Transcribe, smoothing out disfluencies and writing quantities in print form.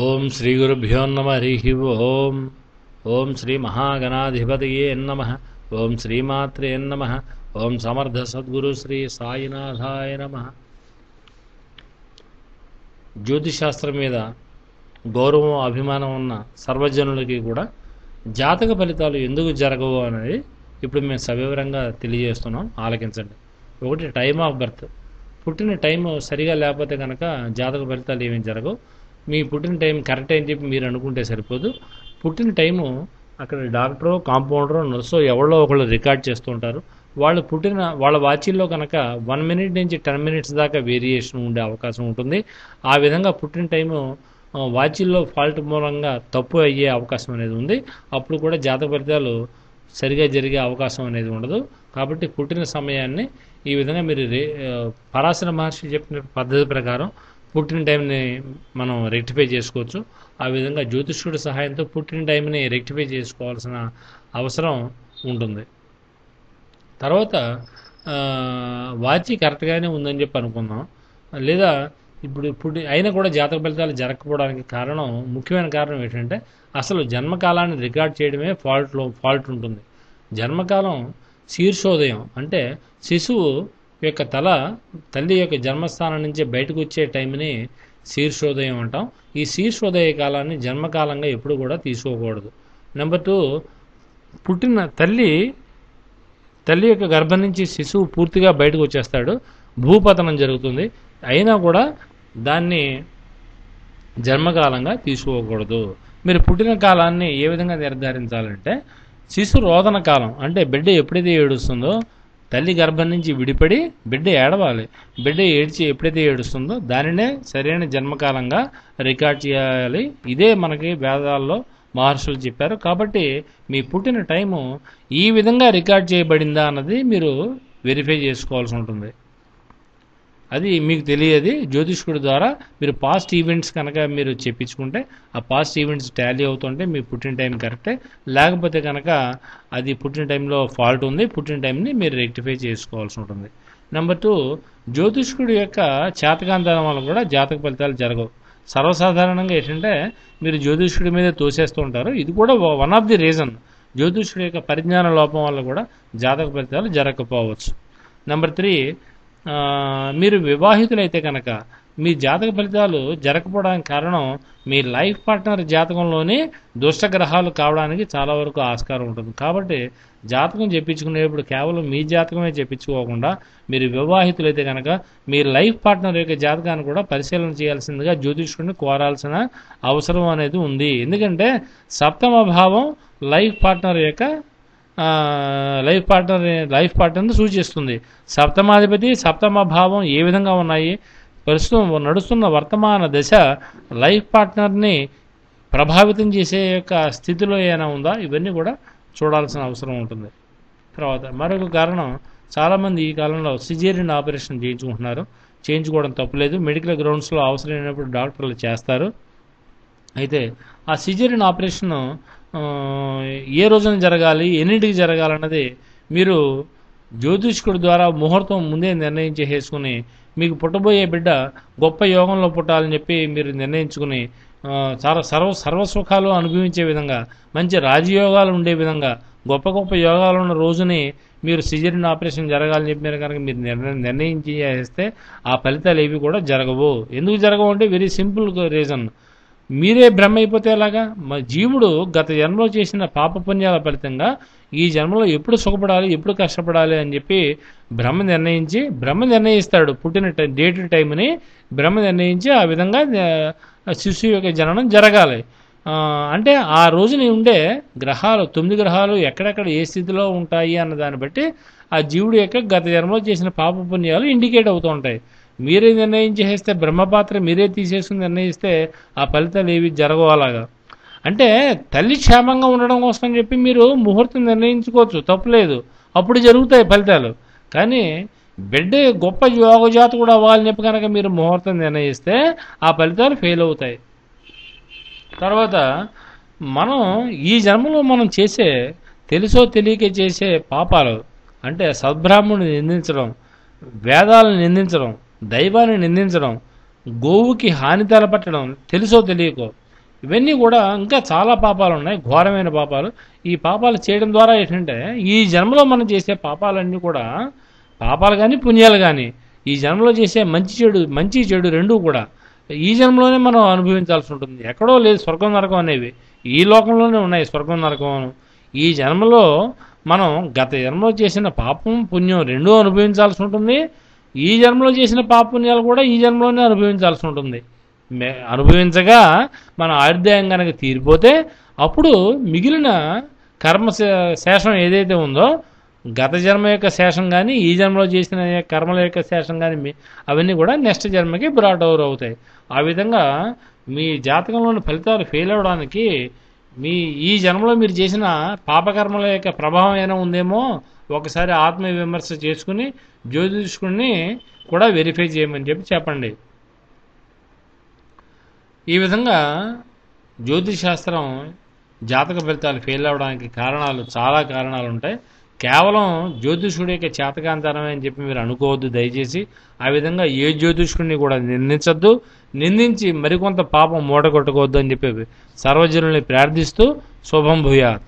ఓం శ్రీ గురుభ్యో నమ హరి ఓం. ఓం శ్రీ మహాగణాధిపతయే నమః. ఓం శ్రీమాత్రే నమః. ఓం సమర్థ సద్గురు శ్రీ సాయినాథాయ నమః. జ్యోతిశాస్త్రం మీద గౌరవం అభిమానం ఉన్న సర్వజనులకి కూడా జాతక ఫలితాలు ఎందుకు జరగవు అనేది ఇప్పుడు మేము సవివరంగా తెలియజేస్తున్నాం, ఆలకించండి. ఒకటి, టైమ్ ఆఫ్ బర్త్. పుట్టిన టైం సరిగా లేకపోతే కనుక జాతక ఫలితాలు ఏమీ జరగవు. మీ పుట్టిన టైం కరెక్ట్ అని చెప్పి మీరు అనుకుంటే సరిపోదు. పుట్టిన టైము అక్కడ డాక్టరో, కాంపౌండరో, నర్సో ఎవరో ఒకళ్ళు రికార్డ్ చేస్తూ ఉంటారు. వాళ్ళ వాచీల్లో కనుక 1 మినిట్ నుంచి 10 మినిట్స్ దాకా వేరియేషన్ ఉండే అవకాశం ఉంటుంది. ఆ విధంగా పుట్టిన టైము వాచీల్లో ఫాల్ట్ మూలంగా తప్పు అయ్యే అవకాశం అనేది ఉంది. అప్పుడు కూడా జాతక ఫలితాలు సరిగా జరిగే అవకాశం అనేది ఉండదు. కాబట్టి పుట్టిన సమయాన్ని ఈ విధంగా మీరు పరాశర మహర్షి చెప్పిన పద్ధతి ప్రకారం పుట్టిన టైంని మనం రెక్టిఫై చేసుకోవచ్చు. ఆ విధంగా జ్యోతిష్కుడి సహాయంతో పుట్టిన టైంని రెక్టిఫై చేసుకోవాల్సిన అవసరం ఉంటుంది. తర్వాత వాచి కరెక్ట్గానే ఉందని చెప్పి అనుకుందాం. లేదా ఇప్పుడు అయినా కూడా జాతక ఫలితాలు జరగకపోవడానికి ముఖ్యమైన కారణం ఏంటంటే అసలు జన్మకాలాన్ని రికార్డ్ చేయడమే ఫాల్ట్ ఉంటుంది. జన్మకాలం శీర్షోదయం అంటే శిశువు యొక్క తల్లి యొక్క జన్మస్థానం నుంచి బయటకు వచ్చే టైంని శీర్షోదయం అంటాం. ఈ శీర్షోదయ కాలాన్ని జన్మకాలంగా ఎప్పుడు కూడా తీసుకోకూడదు. నెంబర్ 2, పుట్టిన తల్లి యొక్క గర్భం నుంచి శిశువు పూర్తిగా బయటకు వచ్చేస్తాడు, భూపతనం జరుగుతుంది. అయినా కూడా దాన్ని జన్మకాలంగా తీసుకోకూడదు. మీరు పుట్టిన కాలాన్ని ఏ విధంగా నిర్ధారించాలంటే శిశు రోదన కాలం అంటే బిడ్డ ఎప్పుడైతే ఏడుస్తుందో, తల్లి గర్భం నుంచి విడిపడి బిడ్డ ఏడవాలి. బిడ్డ ఏడ్చి ఎప్పుడైతే ఏడుస్తుందో దానినే సరైన జన్మకాలంగా రికార్డ్ చేయాలి. ఇదే మనకి వేదాల్లో మహర్షులు చెప్పారు. కాబట్టి మీ పుట్టిన టైము ఈ విధంగా రికార్డ్ చేయబడిందా అన్నది మీరు వెరిఫై చేసుకోవాల్సి ఉంటుంది. అది మీకు తెలియదు. జ్యోతిష్కుడి ద్వారా మీరు పాస్ట్ ఈవెంట్స్ కనుక మీరు చెప్పించుకుంటే ఆ పాస్ట్ ఈవెంట్స్ టాలీ అవుతుంటే మీ పుట్టిన టైం కరెక్టే. లేకపోతే కనుక అది పుట్టిన టైంలో ఫాల్ట్ ఉంది, పుట్టిన టైంని మీరు రెక్టిఫై చేసుకోవాల్సి ఉంటుంది. నెంబర్ 2, జ్యోతిష్కుడి యొక్క చేతకాంతనం వల్ల కూడా జాతక ఫలితాలు జరగవు. సర్వసాధారణంగా ఏంటంటే మీరు జ్యోతిష్కుడి మీద తోసేస్తూ ఉంటారు. ఇది కూడా వన్ ఆఫ్ ది రీజన్. జ్యోతిష్కుడి యొక్క పరిజ్ఞాన లోపం వల్ల కూడా జాతక ఫలితాలు జరగకపోవచ్చు. నెంబర్ 3, మీరు వివాహితులైతే కనుక మీ జాతక ఫలితాలు జరగకపోవడానికి కారణం మీ లైఫ్ పార్ట్నర్ జాతకంలోనే దుష్టగ్రహాలు కావడానికి చాలా వరకు ఆస్కారం ఉంటుంది. కాబట్టి జాతకం చెప్పించుకునేప్పుడు కేవలం మీ జాతకమే చెప్పించుకోకుండా మీరు వివాహితులైతే కనుక మీ లైఫ్ పార్ట్నర్ యొక్క జాతకాన్ని కూడా పరిశీలన చేయాల్సిందిగా జ్యోతిష్కుడిని కోరాల్సిన అవసరం అనేది ఉంది. ఎందుకంటే సప్తమ భావం లైఫ్ పార్ట్నర్ని సూచిస్తుంది. సప్తమాధిపతి, సప్తమ భావం ఏ విధంగా ఉన్నాయి, ప్రస్తుతం నడుస్తున్న వర్తమాన దశ లైఫ్ పార్ట్నర్ని ప్రభావితం చేసే యొక్క స్థితిలో ఏమైనా ఉందా, ఇవన్నీ కూడా చూడాల్సిన అవసరం ఉంటుంది. తర్వాత మరొక కారణం, చాలామంది ఈ కాలంలో సిజేరియన్ ఆపరేషన్ చేయించుకుంటున్నారు. చేయించుకోవడం తప్పులేదు. మెడికల్ గ్రౌండ్స్లో అవసరమైనప్పుడు డాక్టర్లు చేస్తారు. అయితే ఆ సిజేరియన్ ఆపరేషన్ ఏ రోజున జరగాలి, ఎన్నింటికి జరగాలన్నది మీరు జ్యోతిష్కుడి ద్వారా ముహూర్తం ముందే నిర్ణయించేసుకుని మీకు పుట్టబోయే బిడ్డ గొప్ప యోగంలో పుట్టాలని చెప్పి మీరు నిర్ణయించుకుని చాలా సర్వసుఖాలు అనుభవించే విధంగా, మంచి రాజయోగాలు ఉండే విధంగా, గొప్ప గొప్ప యోగాలు ఉన్న రోజుని మీరు సిజేరియన్ ఆపరేషన్ జరగాలని చెప్పినారు కనుక మీరు నిర్ణయించేస్తే ఆ ఫలితాలు ఏవి కూడా జరగవు. ఎందుకు జరగవు అంటే వెరీ సింపుల్ రీజన్. మీరే బ్రహ్మ అయిపోతే ఎలాగా? జీవుడు గత జన్మలో చేసిన పాపపుణ్యాల ఫలితంగా ఈ జన్మలో ఎప్పుడు సుఖపడాలి, ఎప్పుడు కష్టపడాలి అని చెప్పి బ్రహ్మ నిర్ణయిస్తాడు. పుట్టిన డేట్ టైంని బ్రహ్మ నిర్ణయించి ఆ విధంగా శిశువు యొక్క జననం జరగాలి. అంటే ఆ రోజున ఉండే గ్రహాలు, 9 గ్రహాలు ఎక్కడెక్కడ ఏ స్థితిలో ఉంటాయి అన్న దాన్ని బట్టి ఆ జీవుడు యొక్క గత జన్మలో చేసిన పాపపుణ్యాలు ఇండికేట్ అవుతూ ఉంటాయి. మీరే నిర్ణయించేస్తే, బ్రహ్మపాత్ర మీరే తీసేసుకుని నిర్ణయిస్తే ఆ ఫలితాలు ఏవి జరగవు. అలాగా అంటే తల్లి క్షేమంగా ఉండడం కోసం అని చెప్పి మీరు ముహూర్తం నిర్ణయించుకోవచ్చు, తప్పులేదు, అప్పుడు జరుగుతాయి ఫలితాలు. కానీ బిడ్డ గొప్ప యోగజాతకుడు అవ్వాలని చెప్పి కనుక మీరు ముహూర్తం నిర్ణయిస్తే ఆ ఫలితాలు ఫెయిల్ అవుతాయి. తర్వాత మనం ఈ జన్మలో మనం చేసే తెలుసో తెలియక చేసే పాపాలు అంటే సద్బ్రాహ్మణుని నిందించడం, వేదాలను నిందించడం, దైవాన్ని నిందించడం, గోవుకి హాని తలపట్టడం తెలుసో తెలియకో, ఇవన్నీ కూడా ఇంకా చాలా పాపాలు ఉన్నాయి, ఘోరమైన పాపాలు. ఈ పాపాలు చేయడం ద్వారా ఏంటంటే ఈ జన్మలో మనం చేసే పాపాలన్నీ కూడా, పాపాలు కానీ పుణ్యాలు కానీ, ఈ జన్మలో చేసే మంచి చెడు రెండూ కూడా ఈ జన్మలోనే మనం అనుభవించాల్సి ఉంటుంది. ఎక్కడో లేదు స్వర్గం నరకం అనేవి, ఈ లోకంలోనే ఉన్నాయి స్వర్గం నరకం. ఈ జన్మలో మనం గత జన్మలో చేసిన పాపం పుణ్యం రెండూ అనుభవించాల్సి ఉంటుంది. ఈ జన్మలో చేసిన పాప పుణ్యాలు కూడా ఈ జన్మలోనే అనుభవించాల్సి ఉంటుంది. అనుభవించగా మన ఆయుర్దాయం కనుక తీరిపోతే అప్పుడు మిగిలిన కర్మ శేషం ఏదైతే ఉందో, గత జన్మ యొక్క శేషం కానీ ఈ జన్మలో చేసిన కర్మల యొక్క శేషం కానీ అవన్నీ కూడా నెక్స్ట్ జన్మకి బ్రాట్ ఓవర్ అవుతాయి. ఆ విధంగా మీ జాతకంలోని ఫలితాలు ఫెయిల్ అవడానికి ఈ జన్మలో మీరు చేసిన పాపకర్మల యొక్క ప్రభావం ఏమైనా ఉందేమో ఒకసారి ఆత్మ విమర్శ చేసుకుని జ్యోతిష్కుడిని కూడా వెరిఫై చేయమని చెప్పండి. ఈ విధంగా జ్యోతిషశాస్త్రం జాతక ఫలితాలు ఫెయిల్ అవడానికి చాలా కారణాలు ఉంటాయి. కేవలం జ్యోతిష్కుడి యొక్క చేతకాంతరమే అని చెప్పి మీరు అనుకోవద్దు దయచేసి. ఆ విధంగా ఏ జ్యోతిష్కుడిని కూడా నిందించద్దు, నిందించి మరికొంత పాపం మూట కొట్టుకోవద్దు అని చెప్పి సర్వజనుల్ని ప్రార్థిస్తూ శుభం భూయాత్.